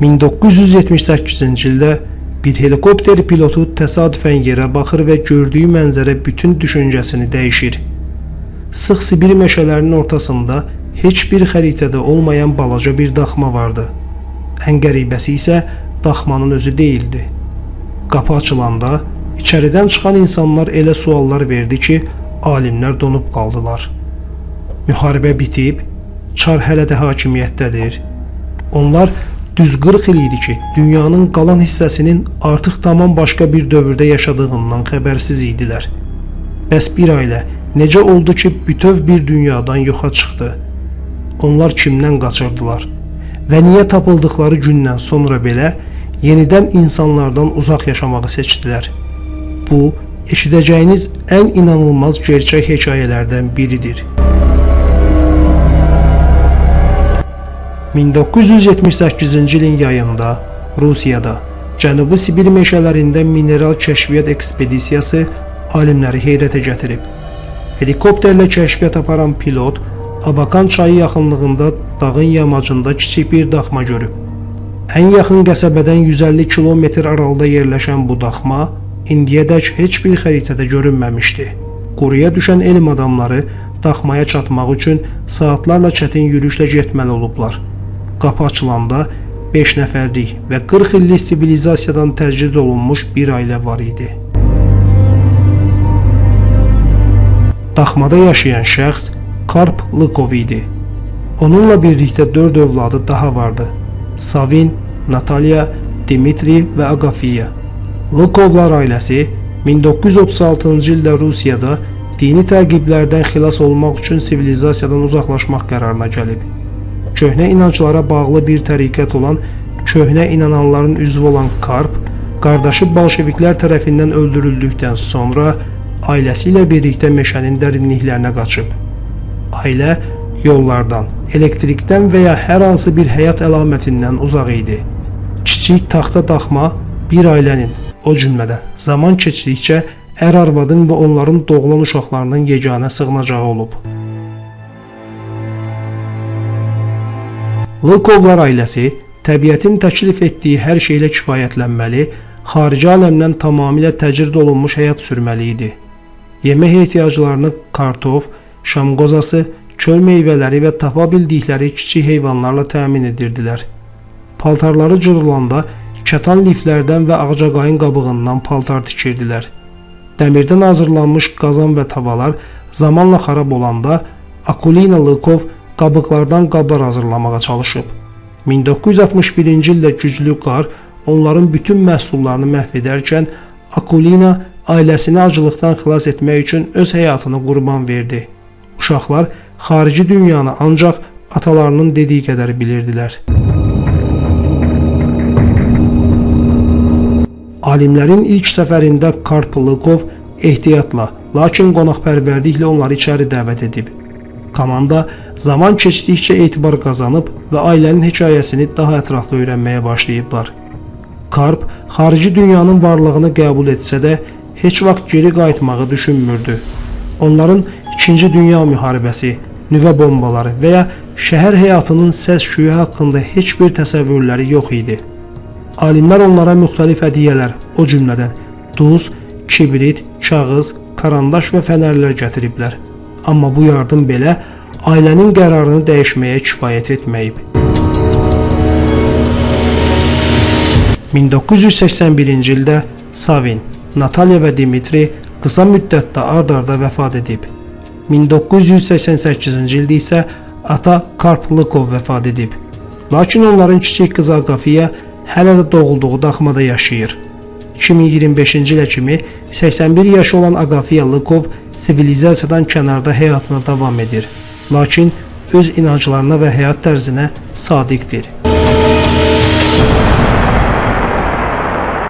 1978-ci ildə bir helikopter pilotu təsadüfən yerə baxır və gördüyü mənzərə bütün düşüncəsini dəyişir. Sıx Sibir meşələrinin ortasında heç bir xəritədə olmayan balaca bir daxma vardı. Ən qəribəsi isə daxmanın özü değildi. Qapı açılanda içəridən çıxan insanlar elə suallar verdi ki, alimlər donub qaldılar. Müharibə bitib, Çar hələ də hakimiyyətdədir. Onlar düz 40 il idi ki, dünyanın qalan hissəsinin artıq tamam başqa bir dövrdə yaşadığından xəbərsiz idilər. Bəs bir ailə necə oldu ki, bütöv bir dünyadan yoxa çıxdı? Onlar kimdən qaçırdılar? Və niyə tapıldıqları gündən sonra belə yenidən insanlardan uzaq yaşamağı seçdilər? Bu, eşidəcəyiniz ən inanılmaz gerçək hekayələrdən biridir. 1978-ci ilin yayında Rusiyada Cənubi Sibir meşələrində mineral kəşfiyyat ekspedisiyası alimləri heyrətə gətirib. Helikopterlə kəşfiyyat aparan pilot Abakan çayı yaxınlığında dağın yamacında kiçik bir daxma görüb. Ən yaxın qəsəbədən 150 kilometr aralıda yerləşən bu daxma indiyədək heç bir xəritədə görünməmişdi. Quruya düşən elm adamları daxmaya çatmaq üçün saatlarla çətin yürüşlə getməli olublar. Qapı açılanda 5 nəfərlik və 40 illik sivilizasiyadan təcrid olunmuş bir ailə var idi. Daxmada yaşayan şəxs Karp Lykov idi. Onunla birlikdə 4 övladı daha vardı. Savin, Natalya, Dimitri və Agafiya. Lykovlar ailəsi 1936-cı ildə Rusiyada dini təqiblərdən xilas olmaq üçün sivilizasiyadan uzaqlaşmaq qərarına gəlib. Köhnə inanclara bağlı bir təriqət olan köhnə inananların üzvü olan Karp, qardaşı bolşeviklər tərəfindən öldürüldükdən sonra ailəsi ilə birlikdə meşənin dərinliklərinə qaçıb. Ailə yollardan, elektrikdən və ya hər hansı bir həyat əlamətindən uzaq idi. Kiçik taxta daxma bir ailənin, o cümlədən zaman keçdikcə ər-arvadın və onların doğulan uşaqlarının yeganə sığınacağı olub. Lykovlar ailəsi təbiətin təklif etdiyi hər şeylə kifayətlənməli, xarici aləmdən tamamilə təcrid olunmuş həyat sürməli idi. Yemək ehtiyaclarını kartof, şam qozası, çöl meyvələri və tapa bildikləri kiçik heyvanlarla təmin edirdilər. Paltarları cırılanda kətan liflərdən və ağcaqayın qabığından paltar tikirdilər. Dəmirdən hazırlanmış qazan və tavalar zamanla xarab olanda Akulina Lykov qabıqlardan qablar hazırlamağa çalışıb. 1961-ci ildə güclü qar onların bütün məhsullarını məhv edərkən Akulina ailəsini acılıqdan xilas etmək üçün öz həyatını qurban verdi. Uşaqlar xarici dünyanı ancaq atalarının dediyi qədər bilirdilər. Alimlərin ilk səfərində Karp Lykov ehtiyatla, lakin qonaqpərvərliklə onları içəri dəvət edib. Komanda zaman keçdikcə etibar qazanıb və ailənin hekayəsini daha ətraflı öyrənməyə başlayıblar. Karp xarici dünyanın varlığını qəbul etsə də heç vaxt geri qayıtmağı düşünmürdü. Onların 2-ci Dünya müharibəsi, nüvə bombaları və ya şəhər həyatının səs-küyü haqqında heç bir təsəvvürləri yox idi. Alimlər onlara müxtəlif hədiyyələr, o cümlədən duz, kibrit, kağız, karandaş və fənərlər gətiriblər. Amma bu yardım belə ailənin qərarını dəyişməyə kifayət etməyib. 1981-ci ildə Savin, Natalya və Dimitri qısa müddətdə ard-arda vəfat edib. 1988-ci ildə isə ata Karp Lykov vəfat edib. Lakin onların kiçik qızı Agafiya hələ də doğulduğu daxmada yaşayır. 2025-ci ilə kimi 81 yaşı olan Agafiya Lykov sivilizasiyadan kənarda həyatına davam edir. Lakin öz inanclarına və həyat tərzinə sadiqdir.